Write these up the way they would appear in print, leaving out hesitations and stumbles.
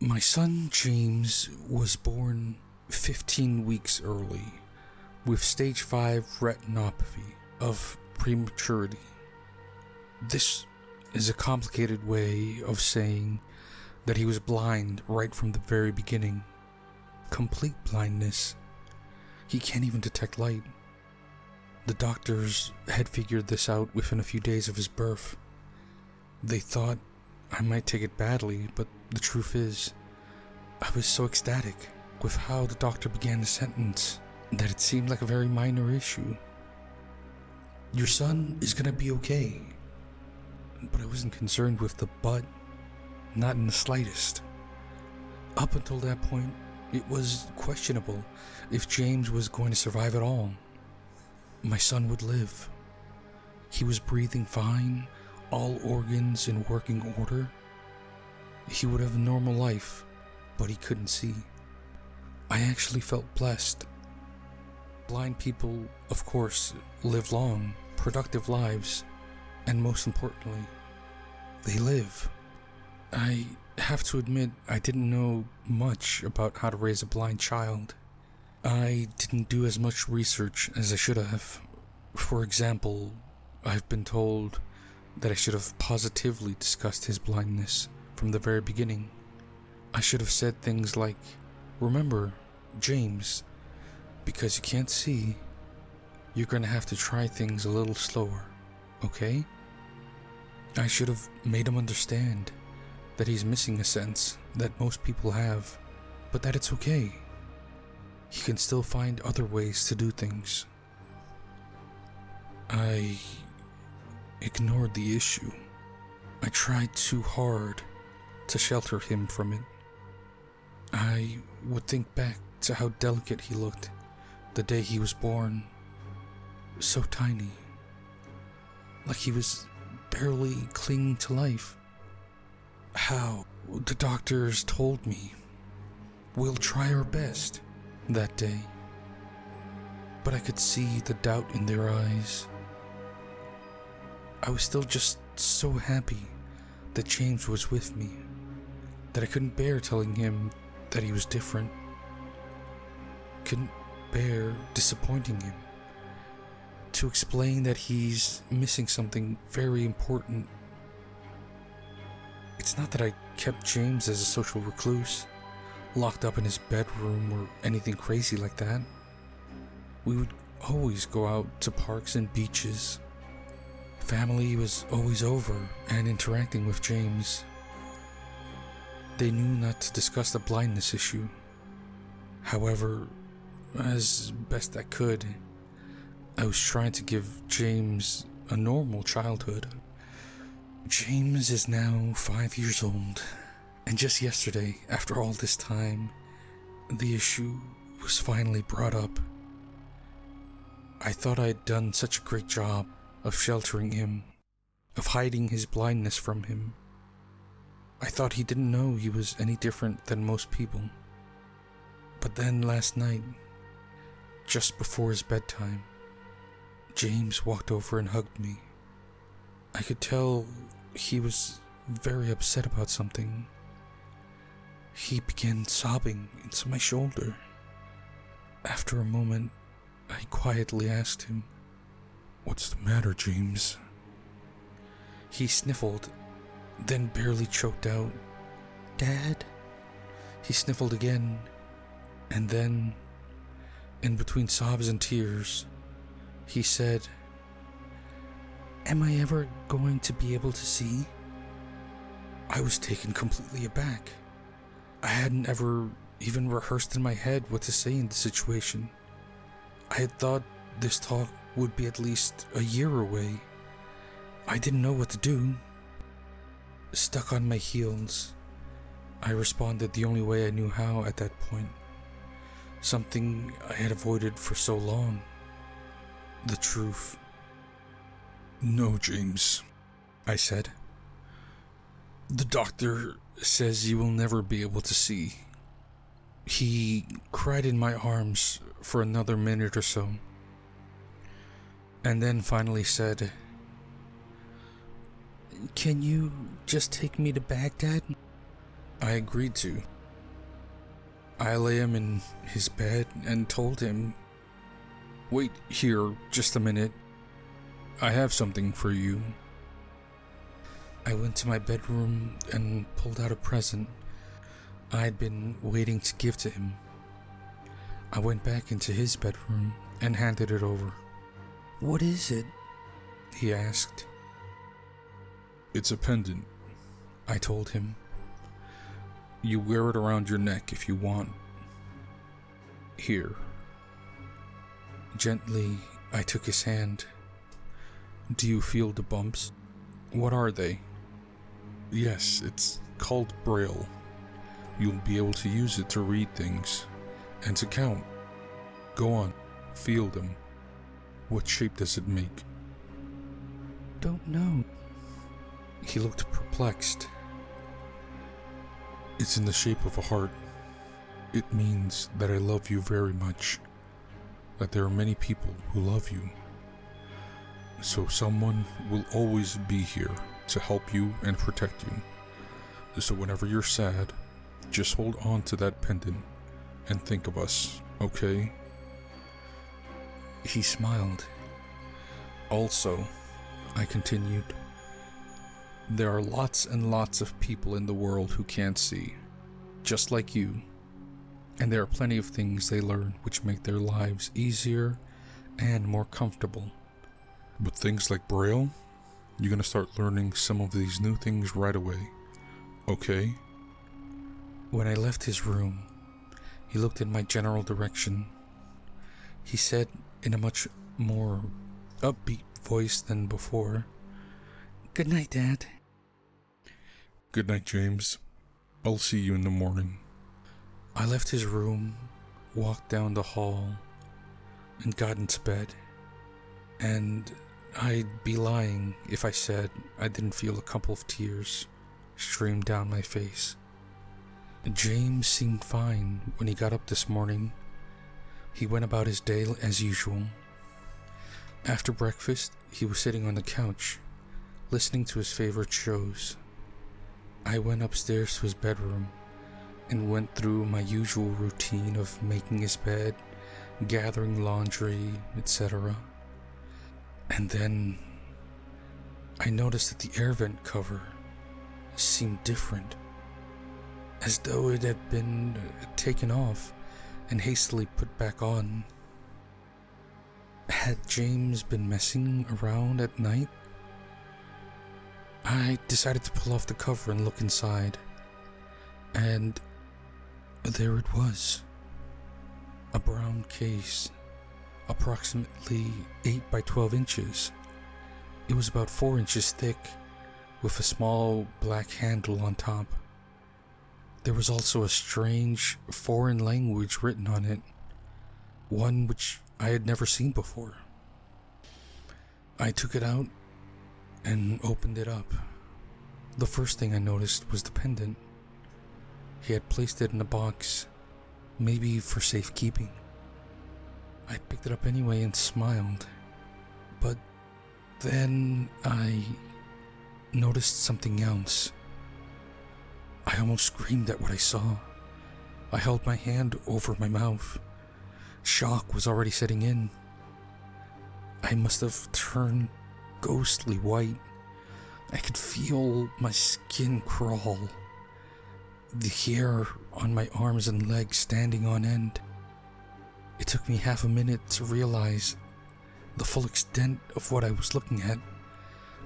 My son James was born 15 weeks early with stage 5 retinopathy of prematurity. This is a complicated way of saying that he was blind right from the very beginning. Complete blindness. He can't even detect light. The doctors had figured this out within a few days of his birth. They thought I might take it badly, but the truth is, I was so ecstatic with how the doctor began the sentence that it seemed like a very minor issue. Your son is gonna be okay. But I wasn't concerned with the but, not in the slightest. Up until that point, it was questionable if James was going to survive at all. My son would live. He was breathing fine, all organs in working order. He would have a normal life, but he couldn't see. I actually felt blessed. Blind people, of course, live long, productive lives, and most importantly, they live. I have to admit, I didn't know much about how to raise a blind child. I didn't do as much research as I should have. For example, I've been told that I should have positively discussed his blindness from the very beginning. I should have said things like, remember, James, because you can't see, you're gonna have to try things a little slower, okay? I should have made him understand that he's missing a sense that most people have, but that it's okay. He can still find other ways to do things. I ignored the issue. I tried too hard to shelter him from it. I would think back to how delicate he looked the day he was born. So tiny. Like he was barely clinging to life. How the doctors told me, we'll try our best that day. But I could see the doubt in their eyes. I was still just so happy that James was with me, that I couldn't bear telling him that he was different. Couldn't bear disappointing him. To explain that he's missing something very important. It's not that I kept James as a social recluse, locked up in his bedroom or anything crazy like that. We would always go out to parks and beaches. Family was always over and interacting with James. They knew not to discuss the blindness issue. However, as best I could, I was trying to give James a normal childhood. James is now 5 years old, and just yesterday, after all this time, the issue was finally brought up. I thought I'd done such a great job of sheltering him, of hiding his blindness from him. I thought he didn't know he was any different than most people. But then last night, just before his bedtime, James walked over and hugged me. I could tell he was very upset about something. He began sobbing into my shoulder. After a moment, I quietly asked him, "What's the matter, James?" He sniffled, then barely choked out, "Dad?" He sniffled again, and then, in between sobs and tears, he said, "Am I ever going to be able to see?" I was taken completely aback. I hadn't ever even rehearsed in my head what to say in the situation. I had thought this talk would be at least a year away. I didn't know what to do. Stuck on my heels, I responded the only way I knew how at that point. Something I had avoided for so long. The truth. "No, James," I said. "The doctor says you will never be able to see." He cried in my arms for another minute or so, and then finally said, "Can you just take me to Baghdad?" I agreed to, I lay him in his bed and told him, "Wait here just a minute. I have something for you." I went to my bedroom and pulled out a present I'd been waiting to give to him. I went back into his bedroom and handed it over. "What is it?" he asked. "It's a pendant," I told him. "You wear it around your neck if you want. Here." Gently, I took his hand. "Do you feel the bumps? What are they?" "Yes, it's called Braille. You'll be able to use it to read things and to count. Go on, feel them. What shape does it make?" "Don't know." He looked perplexed. "It's in the shape of a heart. It means that I love you very much, that there are many people who love you. So someone will always be here to help you and protect you. So whenever you're sad, just hold on to that pendant and think of us, okay?" He smiled. "Also," I continued, "there are lots and lots of people in the world who can't see, just like you. And there are plenty of things they learn which make their lives easier and more comfortable. But things like Braille, you're gonna start learning some of these new things right away, okay?" When I left his room, he looked in my general direction. He said in a much more upbeat voice than before, "Good night, Dad." "Good night, James. I'll see you in the morning." I left his room, walked down the hall, and got into bed. And I'd be lying if I said I didn't feel a couple of tears stream down my face. James seemed fine when he got up this morning. He went about his day as usual. After breakfast, he was sitting on the couch, listening to his favorite shows. I went upstairs to his bedroom and went through my usual routine of making his bed, gathering laundry, etc. And then I noticed that the air vent cover seemed different, as though it had been taken off and hastily put back on. Had James been messing around at night? I decided to pull off the cover and look inside, and there it was. A brown case, approximately 8 by 12 inches. It was about 4 inches thick, with a small black handle on top. There was also a strange foreign language written on it, one which I had never seen before. I took it out and opened it up. The first thing I noticed was the pendant. He had placed it in a box, maybe for safekeeping. I picked it up anyway and smiled, but then I noticed something else. I almost screamed at what I saw. I held my hand over my mouth. Shock was already setting in. I must have turned ghostly white. I could feel my skin crawl, the hair on my arms and legs standing on end. It took me half a minute to realize the full extent of what I was looking at,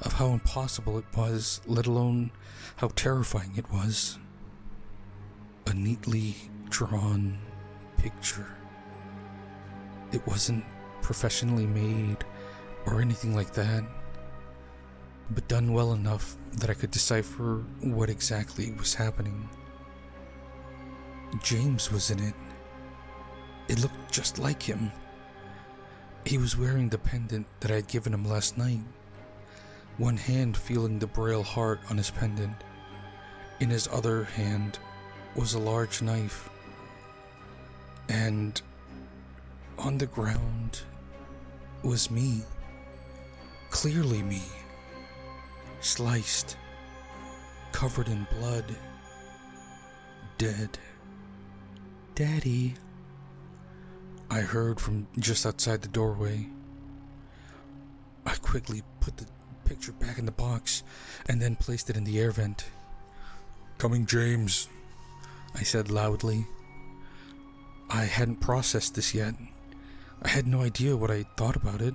of how impossible it was, let alone how terrifying it was. A neatly drawn picture. It wasn't professionally made or anything like that, but done well enough that I could decipher what exactly was happening. James was in it. It looked just like him. He was wearing the pendant that I had given him last night, one hand feeling the Braille heart on his pendant. In his other hand was a large knife. And on the ground was me. Clearly me. Sliced. Covered in blood. Dead. Daddy," I heard from just outside the doorway. I quickly put the picture back in the box and then placed it in the air vent. "Coming, James," I said loudly. I hadn't processed this yet. I had no idea what I thought about it.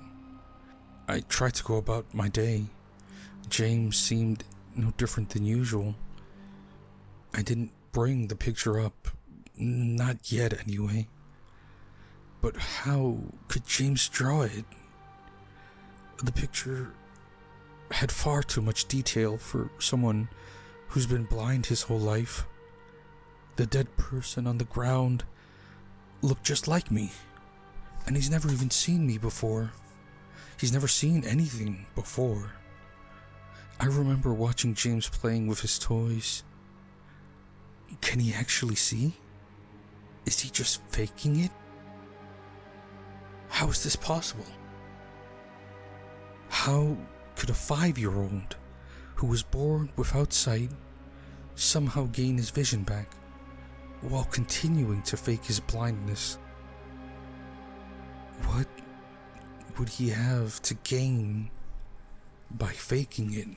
I tried to go about my day. James seemed no different than usual. I didn't bring the picture up. Not yet, anyway. But how could James draw it? The picture had far too much detail for someone who's been blind his whole life. The dead person on the ground looked just like me, and he's never even seen me before. He's never seen anything before. I remember watching James playing with his toys. Can he actually see? Is he just faking it? How is this possible? How could a 5-year-old who was born without sight somehow gain his vision back while continuing to fake his blindness? What would he have to gain by faking it?